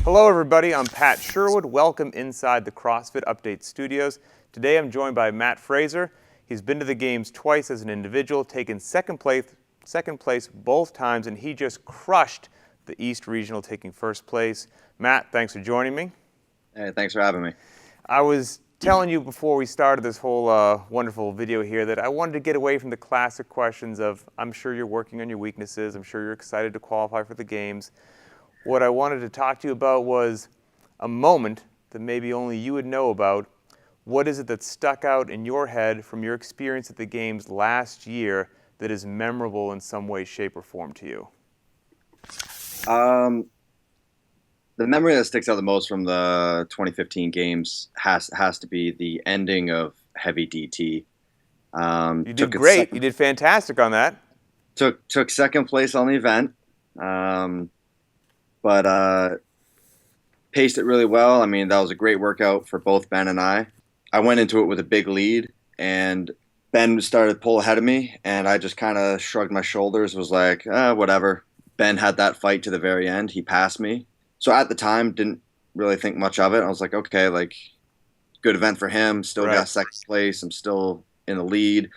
Hello everybody, I'm Pat Sherwood. Welcome inside the CrossFit Update Studios. Today I'm joined by Matt Fraser. He's been to the games twice as an individual, taken second place both times, and he just crushed the East Regional, taking first place. Matt, thanks for joining me. Hey, thanks for having me. I was telling you before we started this whole wonderful video here that I wanted to get away from the classic questions of, I'm sure you're working on your weaknesses, I'm sure you're excited to qualify for the games. What I wanted to talk to you about was a moment that maybe only you would know about. What is it that stuck out in your head from your experience at the games last year that is memorable in some way, shape, or form to you? The memory that sticks out the most from the 2015 games has to be the ending of heavy DT. You did great. You did fantastic on that. Took second place on the event, but paced it really well. I mean, that was a great workout for both Ben and I. I went into it with a big lead, and Ben started to pull ahead of me, and I just kind of shrugged my shoulders, was like, whatever. Ben had that fight to the very end. He passed me. So at the time, didn't really think much of it. I was like, okay, like, good event for him. Still got second place. I'm still in the lead.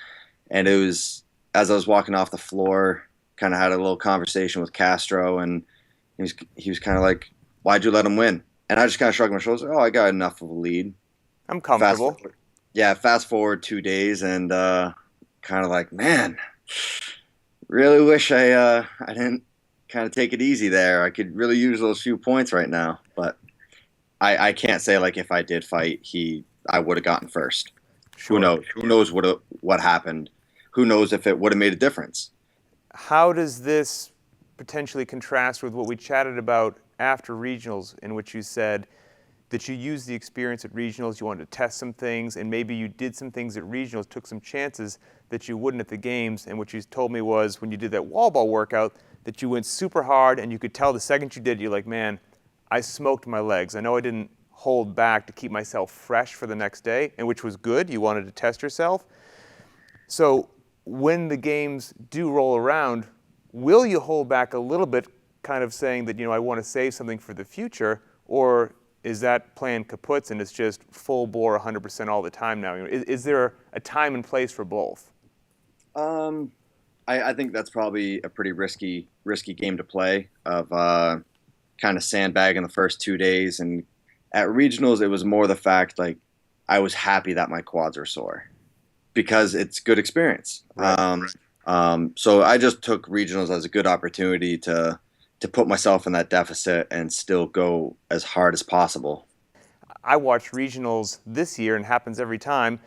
And it was, as I was walking off the floor, kind of had a little conversation with Castro, and he was kind of like, why'd you let him win? And I just kind of shrugged my shoulders. Oh, I got enough of a lead. I'm comfortable. Fast forward 2 days, and kind of like, man, really wish I didn't kind of take it easy there. I could really use those few points right now, but I can't say like if I did fight, I would have gotten first. Sure. Who knows what happened? Who knows if it would have made a difference? How does this potentially contrast with what we chatted about after regionals, in which you said that you used the experience at regionals, you wanted to test some things, and maybe you did some things at regionals, took some chances that you wouldn't at the games, and what you told me was when you did that wall ball workout that you went super hard, and you could tell the second you did, you're like, man, I smoked my legs. I know I didn't hold back to keep myself fresh for the next day, and which was good. You wanted to test yourself. So when the games do roll around, will you hold back a little bit, kind of saying that, I want to save something for the future, or is that plan kaput and it's just full bore 100% all the time now? Is there a time and place for both? I think that's probably a pretty risky game to play of kind of sandbagging the first 2 days. And at regionals, it was more the fact like I was happy that my quads are sore because it's good experience. Right. So I just took regionals as a good opportunity to put myself in that deficit and still go as hard as possible. I watch regionals this year, and it happens every time.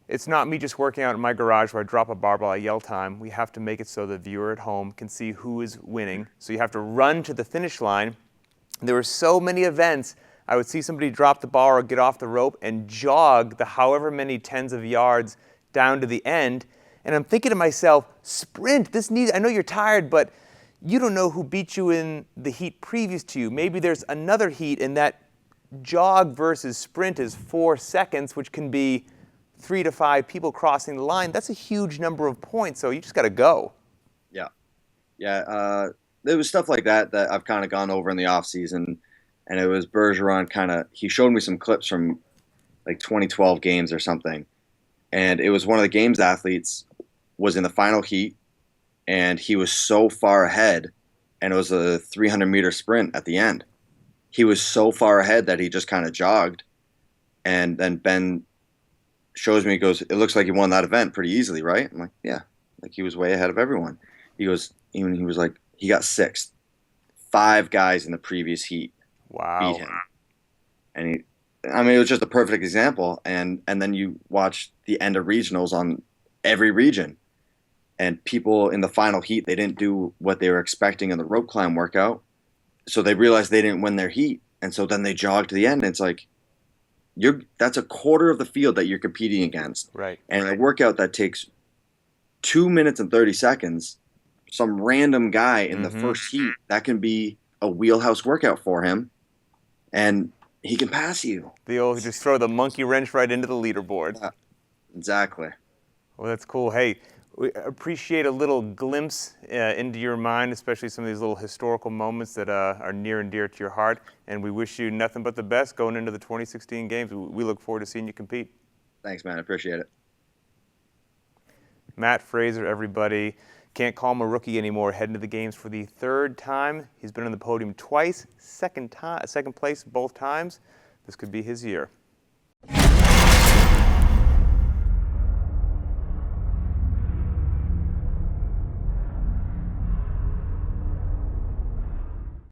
It's not me just working out in my garage where I drop a barbell, I yell time. We have to make it so the viewer at home can see who is winning. So you have to run to the finish line. There were so many events, I would see somebody drop the bar or get off the rope and jog the however many tens of yards down to the end. And I'm thinking to myself, sprint, I know you're tired, but you don't know who beat you in the heat previous to you. Maybe there's another heat, and that jog versus sprint is 4 seconds, which can be 3 to 5 people crossing the line. That's a huge number of points, so you just got to go. Yeah. There was stuff like that I've kind of gone over in the off season, and it was Bergeron he showed me some clips from like 2012 games or something, and it was one of the games athletes was in the final heat, and he was so far ahead, and it was a 300-meter sprint at the end. He was so far ahead that he just kind of jogged, and then Ben shows me, he goes, it looks like he won that event pretty easily, right? I'm like, yeah, like he was way ahead of everyone. He was like, he got sixth. 5 guys in the previous heat beat him. And it was just a perfect example. And then you watch the end of regionals on every region, and people in the final heat, they didn't do what they were expecting in the rope climb workout. So they realized they didn't win their heat. And so then they jogged to the end. And it's like, that's a quarter of the field that you're competing against. Right. And a workout that takes 2 minutes and 30 seconds, some random guy in the first heat, that can be a wheelhouse workout for him, and he can pass you. Just throw the monkey wrench right into the leaderboard. Yeah, exactly. Well, that's cool. Hey, We appreciate a little glimpse into your mind, especially some of these little historical moments that are near and dear to your heart. And we wish you nothing but the best going into the 2016 games. We look forward to seeing you compete. Thanks, man. I appreciate it. Matt Fraser, everybody. Can't call him a rookie anymore. Heading to the games for the 3rd time. He's been on the podium twice, second place both times. This could be his year.